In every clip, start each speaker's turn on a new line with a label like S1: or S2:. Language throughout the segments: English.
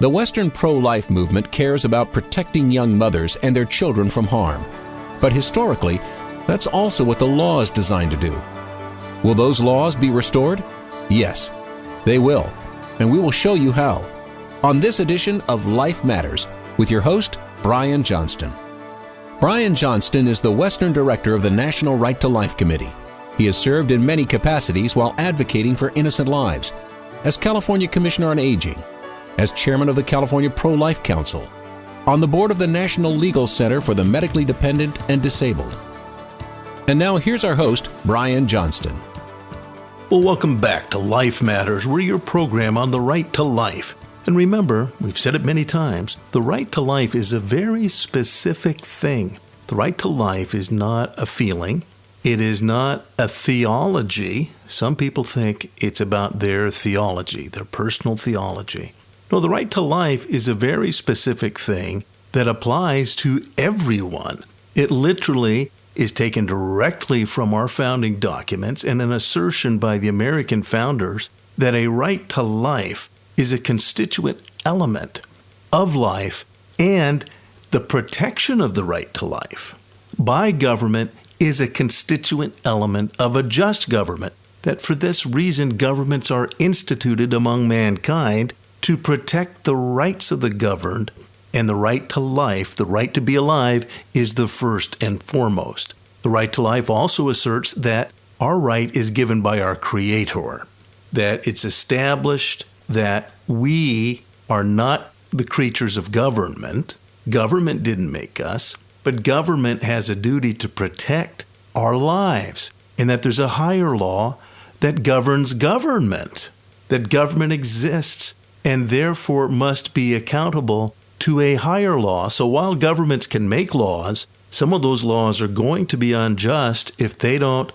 S1: The Western pro-life movement cares about protecting young mothers and their children from harm. But historically, that's also what the law is designed to do. Will those laws be restored? Yes, they will. And we will show you how. On this edition of Life Matters, with your host, Brian Johnston. Brian Johnston is the Western Director of the National Right to Life Committee. He has served in many capacities while advocating for innocent lives, as California Commissioner on Aging, as Chairman of the California Pro-Life Council, on the board of the National Legal Center for the Medically Dependent and Disabled. And now here's our host, Brian Johnston.
S2: Well, welcome back to Life Matters. We're your program on the right to life. And remember, we've said it many times, the right to life is a very specific thing. The right to life is not a feeling. It is not a theology. Some people think it's about their theology, their personal theology. No, the right to life is a very specific thing that applies to everyone. It literally is taken directly from our founding documents and an assertion by the American founders that a right to life is a constituent element of life, and the protection of the right to life by government is a constituent element of a just government, that for this reason governments are instituted among mankind to protect the rights of the governed, and the right to life, the right to be alive, is the first and foremost. The right to life also asserts that our right is given by our Creator, that it's established that we are not the creatures of government. Government didn't make us, but government has a duty to protect our lives, and that there's a higher law that governs government, that government exists and therefore must be accountable to a higher law. So while governments can make laws, some of those laws are going to be unjust if they don't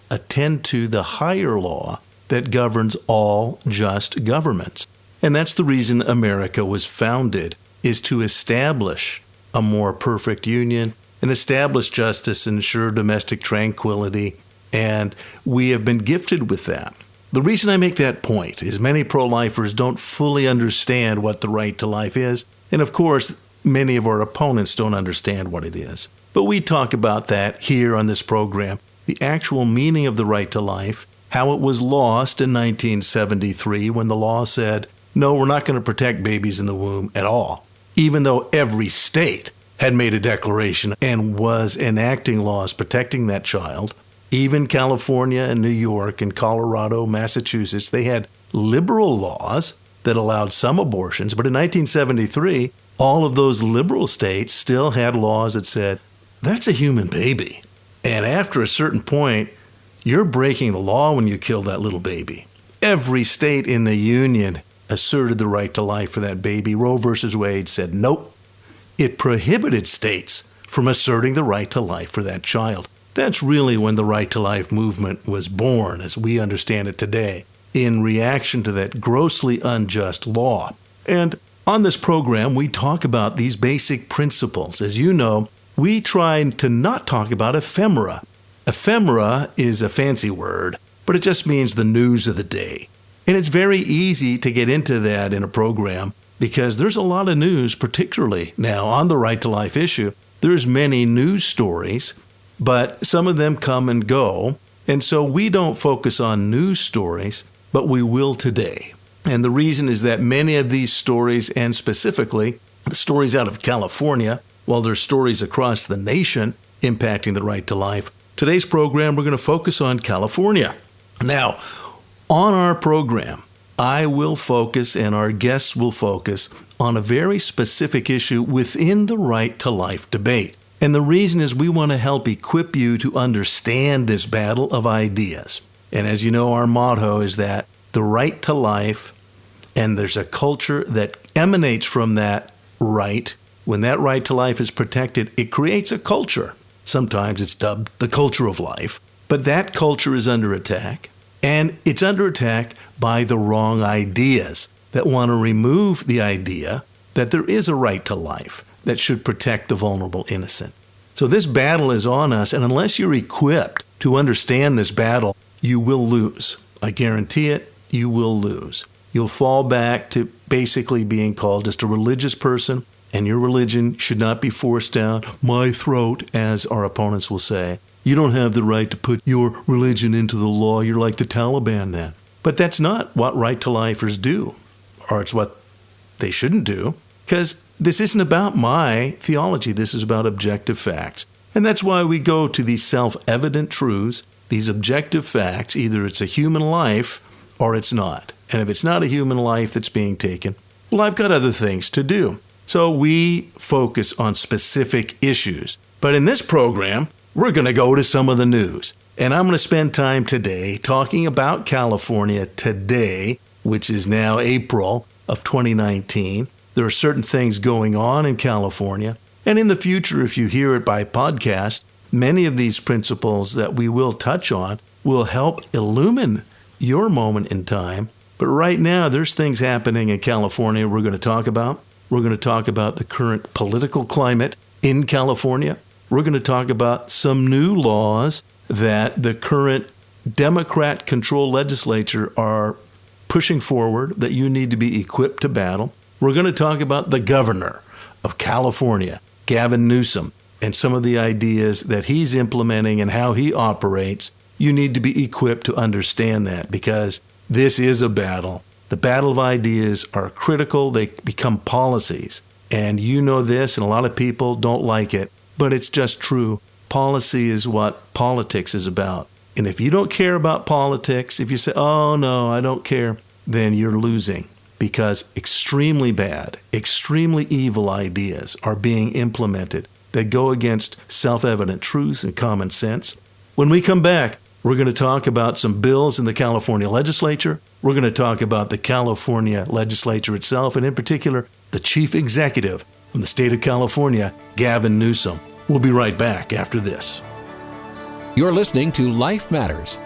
S2: attend to the higher law that governs all just governments. And that's the reason America was founded, is to establish a more perfect union and establish justice and ensure domestic tranquility. And we have been gifted with that. The reason I make that point is many pro-lifers don't fully understand what the right to life is. And of course, many of our opponents don't understand what it is. But we talk about that here on this program, the actual meaning of the right to life, how it was lost in 1973 when the law said, no, we're not going to protect babies in the womb at all, even though every state had made a declaration and was enacting laws protecting that child. Even California and New York and Colorado, Massachusetts, they had liberal laws that allowed some abortions. But in 1973, all of those liberal states still had laws that said, that's a human baby. And after a certain point, you're breaking the law when you kill that little baby. Every state in the Union asserted the right to life for that baby. Roe versus Wade said nope. It prohibited states from asserting the right to life for that child. That's really when the right to life movement was born, as we understand it today, in reaction to that grossly unjust law. And on this program, we talk about these basic principles. As you know, we try to not talk about ephemera. Ephemera is a fancy word, but it just means the news of the day. And it's very easy to get into that in a program because there's a lot of news, particularly now on the right to life issue. There's many news stories, but some of them come and go. And so we don't focus on news stories, but we will today. And the reason is that many of these stories, and specifically the stories out of California, while there's stories across the nation impacting the right to life, today's program, we're going to focus on California. Now, on our program, I will focus and our guests will focus on a very specific issue within the right to life debate. And the reason is we want to help equip you to understand this battle of ideas. And as you know, our motto is that the right to life, and there's a culture that emanates from that right. When that right to life is protected, it creates a culture. Sometimes it's dubbed the culture of life. But that culture is under attack. And it's under attack by the wrong ideas that want to remove the idea that there is a right to life that should protect the vulnerable innocent. So this battle is on us, and unless you're equipped to understand this battle, you will lose. I guarantee it, you will lose. you'll fall back to basically being called just a religious person, and your religion should not be forced down my throat, as our opponents will say. You don't have the right to put your religion into the law. You're like the Taliban then. But that's not what right-to-lifers do, or it's what they shouldn't do, because this isn't about my theology. This is about objective facts. And that's why we go to these self-evident truths, these objective facts. Either it's a human life or it's not. And if it's not a human life that's being taken, well, I've got other things to do. So we focus on specific issues. But in this program, we're going to go to some of the news. And I'm going to spend time today talking about California today, which is now April of 2019. There are certain things going on in California. And in the future, if you hear it by podcast, many of these principles that we will touch on will help illumine your moment in time. But right now, there's things happening in California we're going to talk about. We're going to talk about the current political climate in California. We're going to talk about some new laws that the current Democrat-controlled legislature are pushing forward that you need to be equipped to battle. We're going to talk about the governor of California, Gavin Newsom, and some of the ideas that he's implementing and how he operates. You need to be equipped to understand that, because this is a battle. The battle of ideas are critical. They become policies. And you know this, and a lot of people don't like it, but it's just true. Policy is what politics is about. And if you don't care about politics, if you say, oh, no, I don't care, then you're losing, because extremely bad, extremely evil ideas are being implemented that go against self-evident truths and common sense. When we come back, we're going to talk about some bills in the California legislature. We're going to talk about the California legislature itself, and in particular, the chief executive from the state of California, Gavin Newsom. We'll be right back after this.
S1: You're listening to Life Matters.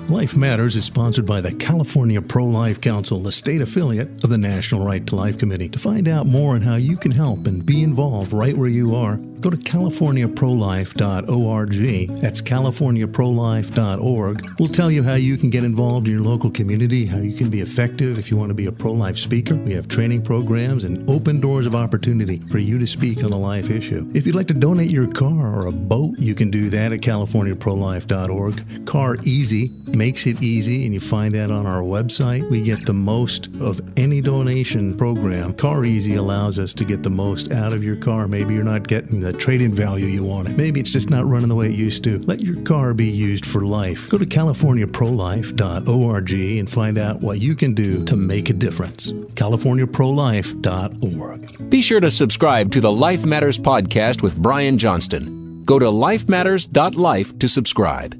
S2: Life Matters is sponsored by the California Pro-Life Council, the state affiliate of the National Right to Life Committee. To find out more on how you can help and be involved right where you are, go to californiaprolife.org. That's californiaprolife.org. We'll tell you how you can get involved in your local community, how you can be effective if you want to be a pro-life speaker. We have training programs and open doors of opportunity for you to speak on the life issue. If you'd like to donate your car or a boat, you can do that at californiaprolife.org. Car Easy makes it easy, and you find that on our website. We get the most of any donation program. Car Easy allows us to get the most out of your car. Maybe you're not getting the trade-in value you wanted. Maybe it's just not running the way it used to. Let your car be used for life. Go to californiaprolife.org and find out what you can do to make a difference. californiaprolife.org.
S1: Be sure to subscribe to the Life Matters podcast with Brian Johnston. Go to lifematters.life to subscribe.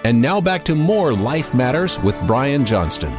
S1: And now back to more Life Matters with Brian Johnston.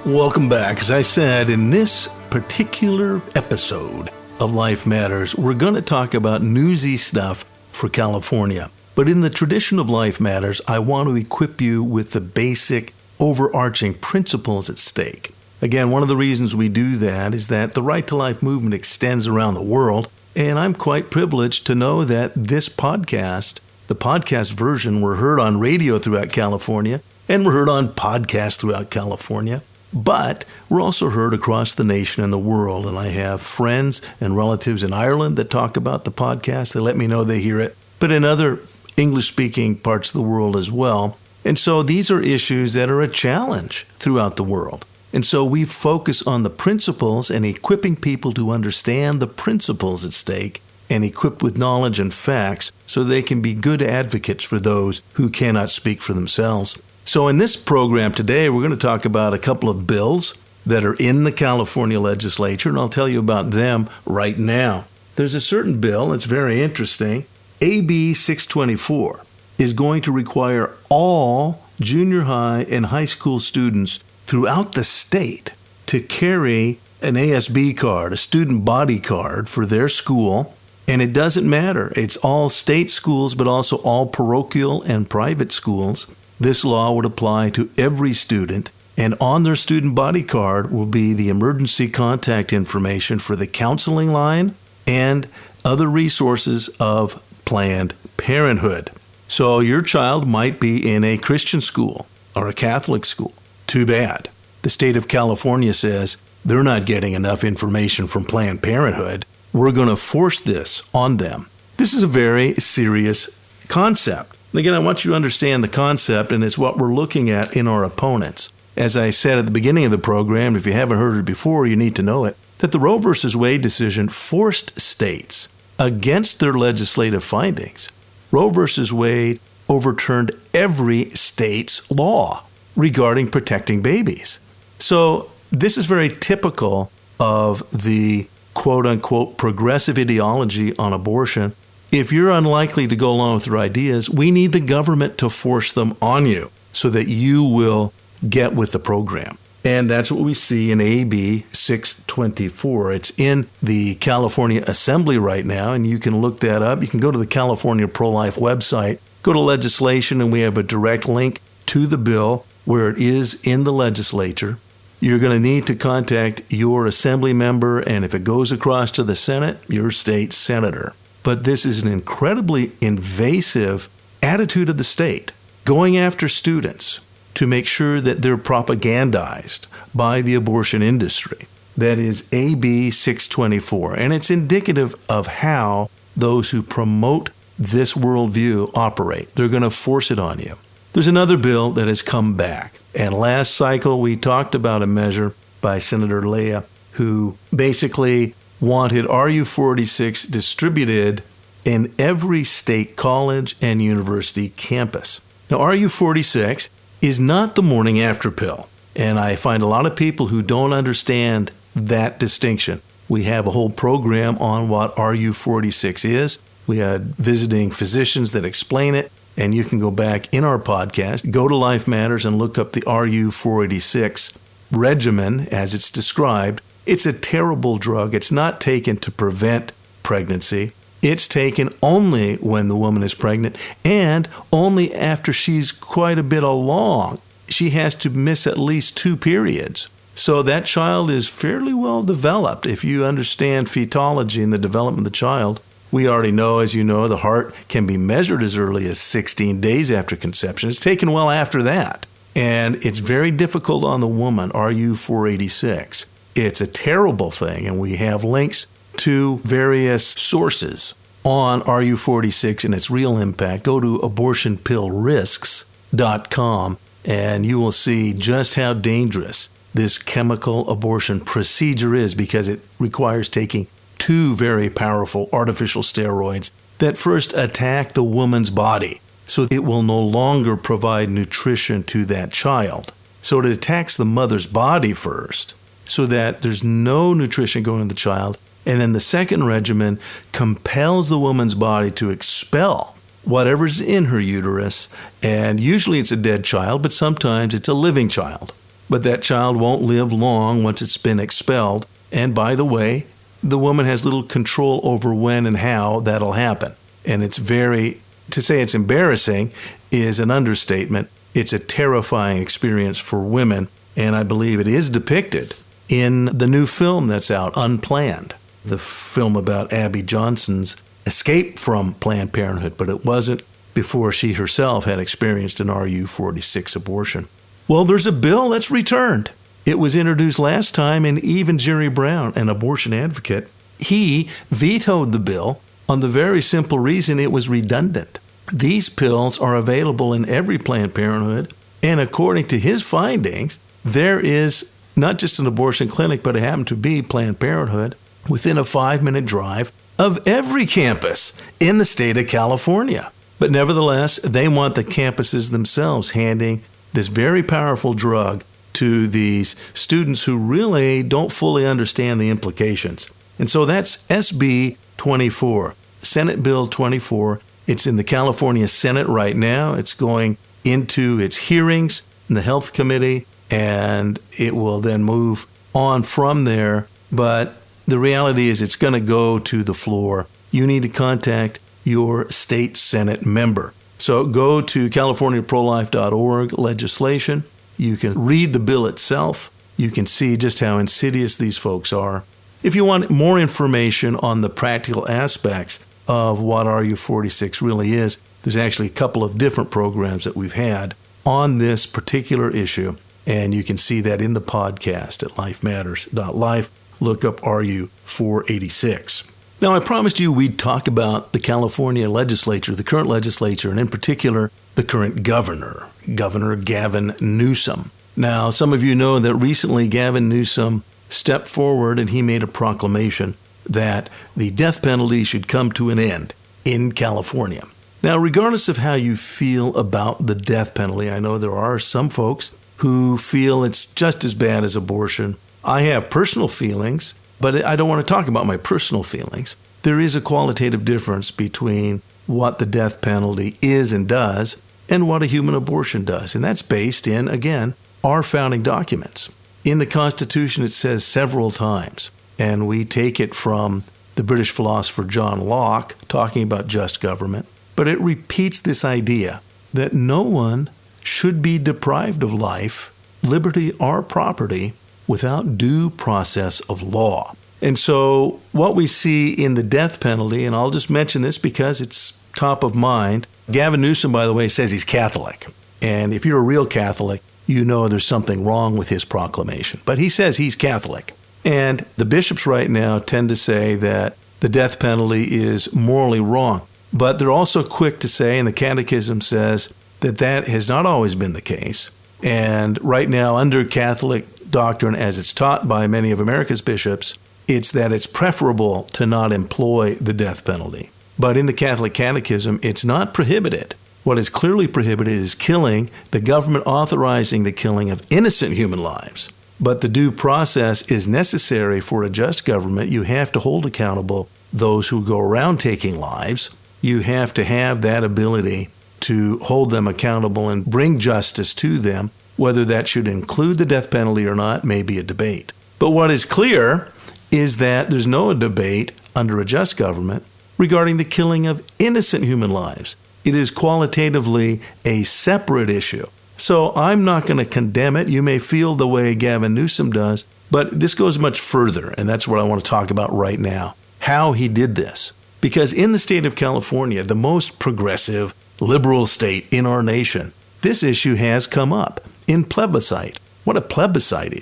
S2: Welcome back. As I said, in this particular episode of Life Matters, we're going to talk about newsy stuff for California. But in the tradition of Life Matters, I want to equip you with the basic overarching principles at stake. Again, one of the reasons we do that is that the Right to Life movement extends around the world, and I'm quite privileged to know that this podcast, the podcast version, were heard on radio throughout California, and we're heard on podcasts throughout California. But we're also heard across the nation and the world, and I have friends and relatives in Ireland that talk about the podcast. They let me know they hear it, but in other English-speaking parts of the world as well. And so these are issues that are a challenge throughout the world. And so we focus on the principles and equipping people to understand the principles at stake and equipped with knowledge and facts so they can be good advocates for those who cannot speak for themselves. So in this program today, we're going to talk about a couple of bills that are in the California legislature, and I'll tell you about them right now. There's a certain bill that's very interesting. AB 624 is going to require all junior high and high school students throughout the state to carry an ASB card, a student body card for their school. And it doesn't matter. It's all state schools, but also all parochial and private schools. This law would apply to every student, and on their student body card will be the emergency contact information for the counseling line and other resources of Planned Parenthood. So your child might be in a Christian school or a Catholic school. Too bad. The state of California says they're not getting enough information from Planned Parenthood. We're going to force this on them. This is a very serious concept. And again, I want you to understand the concept, and it's what we're looking at in our opponents. As I said at the beginning of the program, if you haven't heard it before, you need to know it, that the Roe v. Wade decision forced states against their legislative findings. Roe v. Wade overturned every state's law regarding protecting babies. So this is very typical of the quote-unquote progressive ideology on abortion. If you're unlikely to go along with their ideas, we need the government to force them on you so that you will get with the program. And that's what we see in AB 624. It's in the California Assembly right now, and you can look that up. You can go to the California Pro-Life website, go to legislation, and we have a direct link to the bill where it is in the legislature. You're going to need to contact your assembly member, and if it goes across to the Senate, your state senator. But this is an incredibly invasive attitude of the state, going after students to make sure that they're propagandized by the abortion industry. That is AB 624, and it's indicative of how those who promote this worldview operate. They're going to force it on you. There's another bill that has come back, and last cycle we talked about a measure by Senator Leah who basically wanted RU46 distributed in every state college and university campus. Now, RU46 is not the morning after pill, and I find a lot of people who don't understand that distinction. We have a whole program on what RU46 is. We had visiting physicians that explain it, and you can go back in our podcast, go to Life Matters and look up the RU486 regimen as it's described. It's a terrible drug. It's not taken to prevent pregnancy. It's taken only when the woman is pregnant and only after she's quite a bit along. She has to miss at least 2 periods. So that child is fairly well developed. If you understand fetology and the development of the child, we already know, as you know, the heart can be measured as early as 16 days after conception. It's taken well after that. And it's very difficult on the woman, RU486. It's a terrible thing, and we have links to various sources on RU46 and its real impact. Go to abortionpillrisks.com, and you will see just how dangerous this chemical abortion procedure is, because it requires taking 2 very powerful artificial steroids that first attack the woman's body, so it will no longer provide nutrition to that child. So it attacks the mother's body first, so that there's no nutrition going to the child. And then the second regimen compels the woman's body to expel whatever's in her uterus. And usually it's a dead child, but sometimes it's a living child. But that child won't live long once it's been expelled. And by the way, the woman has little control over when and how that'll happen. And it's to say it's embarrassing is an understatement. It's a terrifying experience for women. And I believe it is depicted in the new film that's out, Unplanned, the film about Abby Johnson's escape from Planned Parenthood, but it wasn't before she herself had experienced an RU46 abortion. Well, there's a bill that's returned. It was introduced last time, and even Jerry Brown, an abortion advocate, he vetoed the bill on the very simple reason it was redundant. These pills are available in every Planned Parenthood, and according to his findings, there is not just an abortion clinic, but it happened to be Planned Parenthood within a 5-minute drive of every campus in the state of California. But nevertheless, they want the campuses themselves handing this very powerful drug to these students who really don't fully understand the implications. And so that's SB 24, Senate Bill 24. It's in the California Senate right now. It's going into its hearings in the Health Committee, and it will then move on from there. But the reality is it's going to go to the floor. You need to contact your state Senate member. So go to californiaprolife.org legislation. You can read the bill itself. You can see just how insidious these folks are. If you want more information on the practical aspects of what RU46 really is, There's actually a couple of different programs that we've had on this particular issue, and you can see that in the podcast at lifematters.life. Look up RU 486. Now, I promised you we'd talk about the California legislature, the current legislature, and in particular, the current governor, Governor Gavin Newsom. Now, some of you know that recently Gavin Newsom stepped forward and he made a proclamation that the death penalty should come to an end in California. Now, regardless of how you feel about the death penalty, I know there are some folks who feel it's just as bad as abortion. I have personal feelings, but I don't want to talk about my personal feelings. There is a qualitative difference between what the death penalty is and does and what a human abortion does. And that's based in, again, our founding documents. In the Constitution, it says several times, and we take it from the British philosopher John Locke talking about just government, but it repeats this idea that no one should be deprived of life, liberty, or property without due process of law. And so what we see in the death penalty, and I'll just mention this because it's top of mind, Gavin Newsom, by the way, says he's Catholic. And if you're a real Catholic, you know there's something wrong with his proclamation. But he says he's Catholic. And the bishops right now tend to say that the death penalty is morally wrong. But they're also quick to say, and the Catechism says, that that has not always been the case. And right now, under Catholic doctrine, as it's taught by many of America's bishops, it's that it's preferable to not employ the death penalty. But in the Catholic Catechism, it's not prohibited. What is clearly prohibited is killing, the government authorizing the killing of innocent human lives. But the due process is necessary for a just government. You have to hold accountable those who go around taking lives. You have to have that ability to hold them accountable and bring justice to them. Whether that should include the death penalty or not may be a debate. But what is clear is that there's no debate under a just government regarding the killing of innocent human lives. It is qualitatively a separate issue. So I'm not going to condemn it. You may feel the way Gavin Newsom does, but this goes much further, and that's what I want to talk about right now, how he did this. Because in the state of California, the most progressive, liberal state in our nation, this issue has come up in plebiscite. What a plebiscite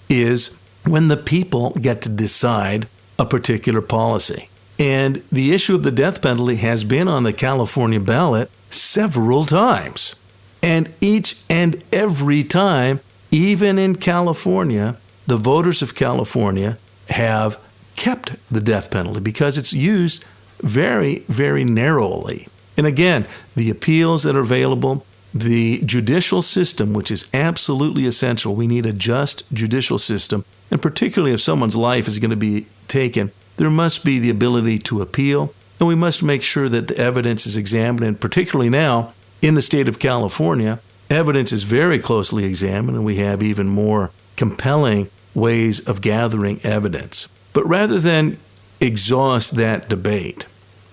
S2: is when the people get to decide a particular policy. And the issue of the death penalty has been on the California ballot several times. And each and every time, even in California, the voters of California have kept the death penalty because it's used very, very narrowly. And again, the appeals that are available, the judicial system, which is absolutely essential. We need a just judicial system. And particularly if someone's life is going to be taken, there must be the ability to appeal. And we must make sure that the evidence is examined. And particularly now, in the state of California, evidence is very closely examined, and we have even more compelling ways of gathering evidence. But rather than exhaust that debate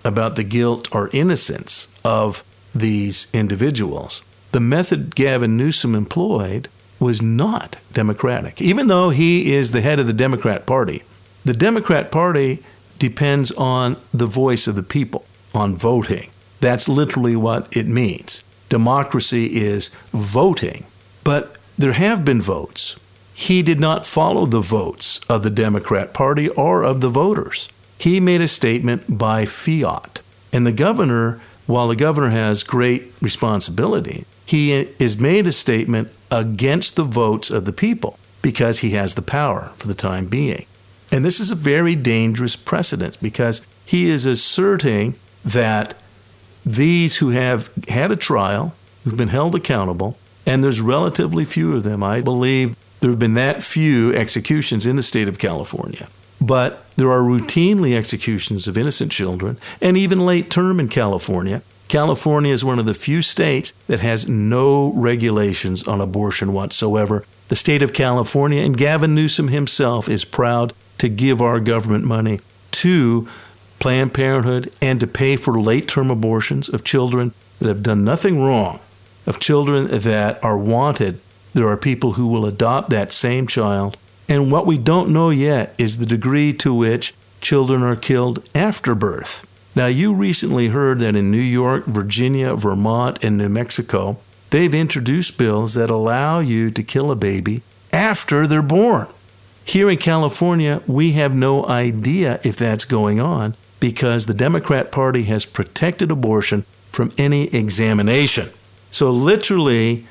S2: about the guilt or innocence of these individuals, the method Gavin Newsom employed was not democratic. Even though he is the head of the Democrat Party, the Democrat Party depends on the voice of the people, on voting. That's literally what it means. Democracy is voting. But there have been votes. He did not follow the votes of the Democrat Party or of the voters. He made a statement by fiat. And the governor, while the governor has great responsibility, he has made a statement against the votes of the people because he has the power for the time being. And this is a very dangerous precedent because he is asserting that these who have had a trial, who've been held accountable, and there's relatively few of them. I believe there have been that few executions in the state of California. But there are routinely executions of innocent children, and even late term in California. California is one of the few states that has no regulations on abortion whatsoever. The state of California, and Gavin Newsom himself is proud to give our government money to Planned Parenthood and to pay for late-term abortions of children that have done nothing wrong, of children that are wanted. There are people who will adopt that same child. And what we don't know yet is the degree to which children are killed after birth. Now, you recently heard that in New York, Virginia, Vermont, and New Mexico, they've introduced bills that allow you to kill a baby after they're born. Here in California, we have no idea if that's going on because the Democrat Party has protected abortion from any examination. So literally,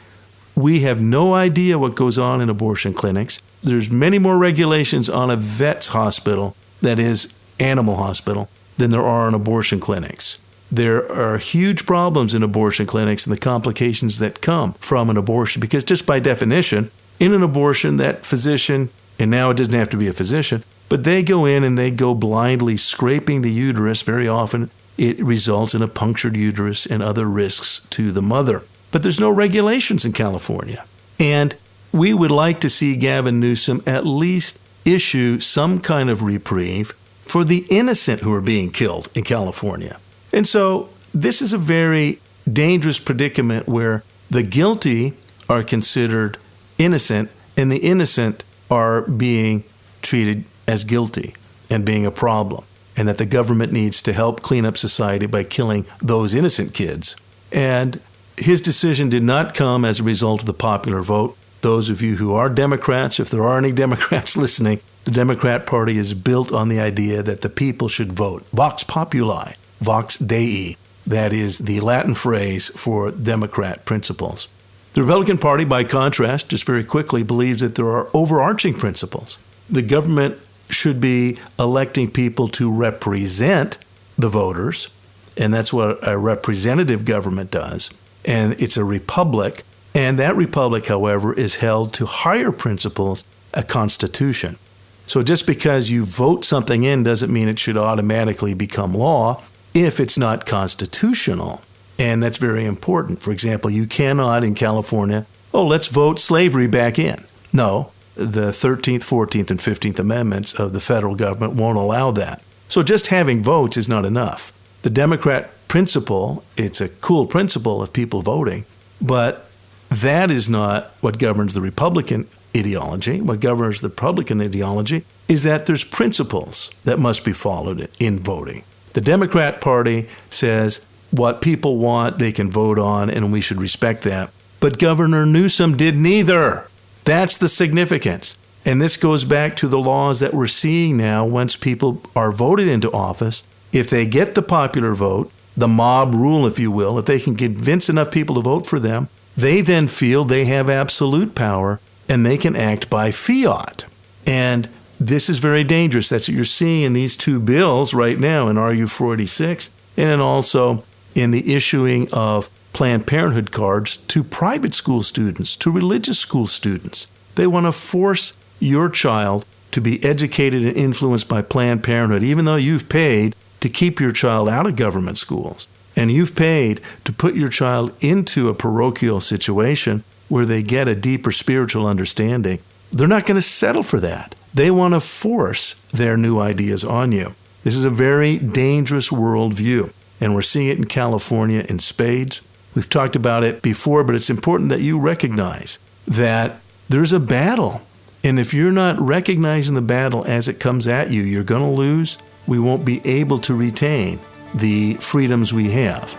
S2: we have no idea what goes on in abortion clinics. There's many more regulations on a vet's hospital, that is, animal hospital, than there are on abortion clinics. There are huge problems in abortion clinics and the complications that come from an abortion because just by definition, in an abortion, that physician, and now it doesn't have to be a physician, but they go in and they go blindly scraping the uterus. Very often it results in a punctured uterus and other risks to the mother. But there's no regulations in California. And we would like to see Gavin Newsom at least issue some kind of reprieve for the innocent who are being killed in California. And so this is a very dangerous predicament where the guilty are considered innocent and the innocent are being treated as guilty and being a problem, and that the government needs to help clean up society by killing those innocent kids. And his decision did not come as a result of the popular vote. Those of you who are Democrats, if there are any Democrats listening, the Democrat Party is built on the idea that the people should vote. Vox populi, vox dei. That is the Latin phrase for Democrat principles. The Republican Party, by contrast, just very quickly, believes that there are overarching principles. The government should be electing people to represent the voters, and that's what a representative government does. And it's a republic, and that republic, however, is held to higher principles, a constitution. So just because you vote something in doesn't mean it should automatically become law if it's not constitutional. And that's very important. For example, you cannot in California, let's vote slavery back in. No, the 13th, 14th, and 15th Amendments of the federal government won't allow that. So just having votes is not enough. The Democrat principle, it's a cool principle of people voting, but that is not what governs the Republican ideology. What governs the Republican ideology is that there's principles that must be followed in voting. The Democrat Party says what people want, they can vote on, and we should respect that. But Governor Newsom did neither. That's the significance. And this goes back to the laws that we're seeing now once people are voted into office. If they get the popular vote, the mob rule, if you will, if they can convince enough people to vote for them, they then feel they have absolute power and they can act by fiat. And this is very dangerous. That's what you're seeing in these two bills right now in RU 486 and then also in the issuing of Planned Parenthood cards to private school students, to religious school students. They want to force your child to be educated and influenced by Planned Parenthood, even though you've paid to keep your child out of government schools. And you've paid to put your child into a parochial situation where they get a deeper spiritual understanding. They're not going to settle for that. They want to force their new ideas on you. This is a very dangerous worldview, and we're seeing it in California in spades. We've talked about it before, but it's important that you recognize that there's a battle. And if you're not recognizing the battle as it comes at you, you're going to lose. We won't be able to retain the freedoms we have.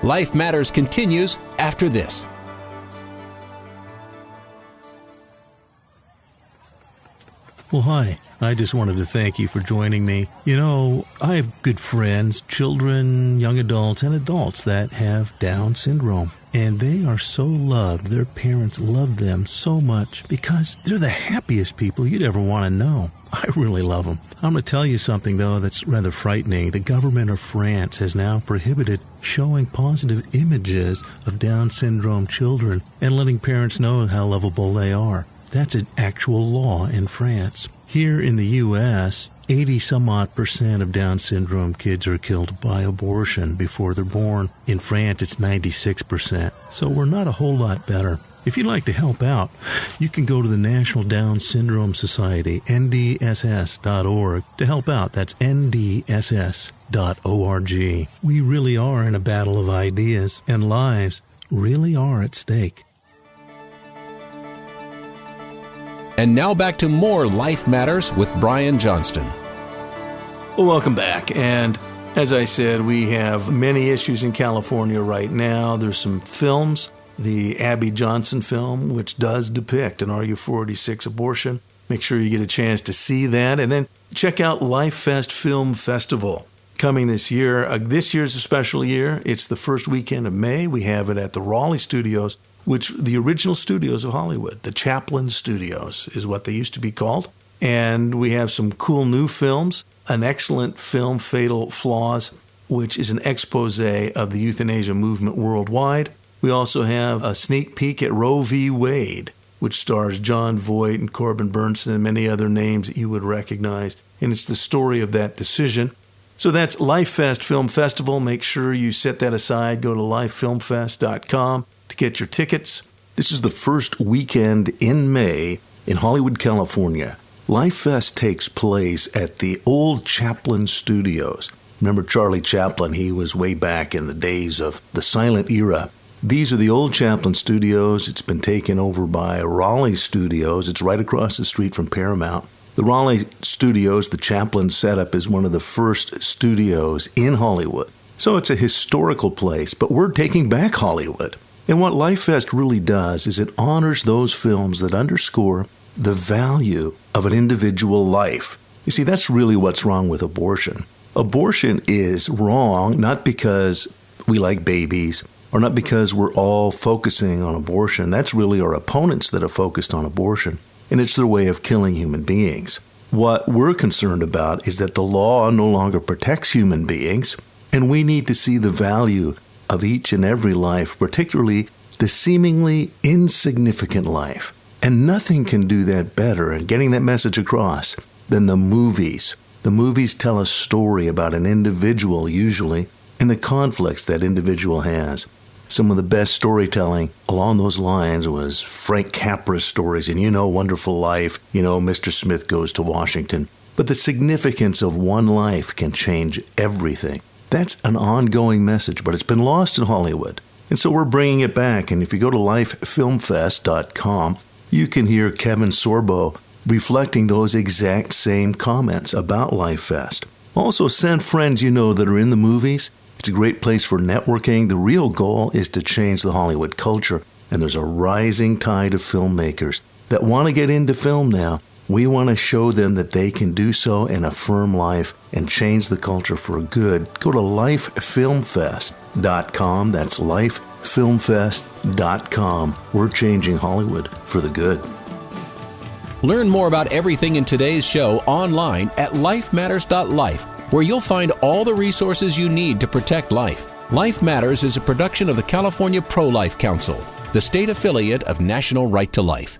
S1: Life Matters continues after this.
S2: Well, hi. I just wanted to thank you for joining me. You know, I have good friends, children, young adults, and adults that have Down syndrome. And they are so loved. Their parents love them so much because they're the happiest people you'd ever want to know. I really love them. I'm going to tell you something, though, that's rather frightening. The government of France has now prohibited showing positive images of Down syndrome children and letting parents know how lovable they are. That's an actual law in France. Here in the U.S., 80-some-odd% of Down syndrome kids are killed by abortion before they're born. In France, it's 96%. So we're not a whole lot better. If you'd like to help out, you can go to the National Down Syndrome Society, ndss.org, to help out. That's ndss.org. We really are in a battle of ideas, and lives really are at stake.
S1: And now back to more Life Matters with Brian Johnston.
S2: Well, welcome back. And As I said, we have many issues in California right now. There's some films, the Abby Johnson film, which does depict an RU486 abortion. Make sure you get a chance to see that. And then check out Life Fest Film Festival coming this year. This year's a special year. It's the first weekend of May. We have it at the Raleigh Studios, which the original studios of Hollywood, the Chaplin Studios is what they used to be called. And we have some cool new films, an excellent film, Fatal Flaws, which is an expose of the euthanasia movement worldwide. We also have a sneak peek at Roe v. Wade, which stars John Voight and Corbin Bernsen and many other names that you would recognize. And it's the story of that decision. So that's Life Fest Film Festival. Make sure you set that aside. Go to lifefilmfest.com to get your tickets. This is the first weekend in May in Hollywood, California. Life Fest takes place at the old Chaplin Studios. Remember Charlie Chaplin? He was way back in the days of the silent era. These are the old Chaplin Studios. It's been taken over by Raleigh Studios. It's right across the street from Paramount. The Raleigh Studios, the Chaplin setup, is one of the first studios in Hollywood. So it's a historical place, but we're taking back Hollywood. And what Life Fest really does is it honors those films that underscore the value of an individual life. You see, that's really what's wrong with abortion. Abortion is wrong not because we like babies or not because we're all focusing on abortion. That's really our opponents that are focused on abortion, and it's their way of killing human beings. What we're concerned about is that the law no longer protects human beings, and we need to see the value of each and every life, particularly the seemingly insignificant life. And nothing can do that better in getting that message across than the movies. The movies tell a story about an individual, usually, and the conflicts that individual has. Some of the best storytelling along those lines was Frank Capra's stories, and Wonderful Life, Mr. Smith Goes to Washington. But the significance of one life can change everything. That's an ongoing message, but it's been lost in Hollywood. And so we're bringing it back, and if you go to lifefilmfest.com, you can hear Kevin Sorbo reflecting those exact same comments about Life Fest. Also, send friends that are in the movies. It's a great place for networking. The real goal is to change the Hollywood culture, and there's a rising tide of filmmakers that want to get into film now. We want to show them that they can do so and affirm life and change the culture for good. Go to lifefilmfest.com. That's lifefilmfest.com. We're changing Hollywood for the good.
S1: Learn more about everything in today's show online at lifematters.life, where you'll find all the resources you need to protect life. Life Matters is a production of the California Pro-Life Council, the state affiliate of National Right to Life.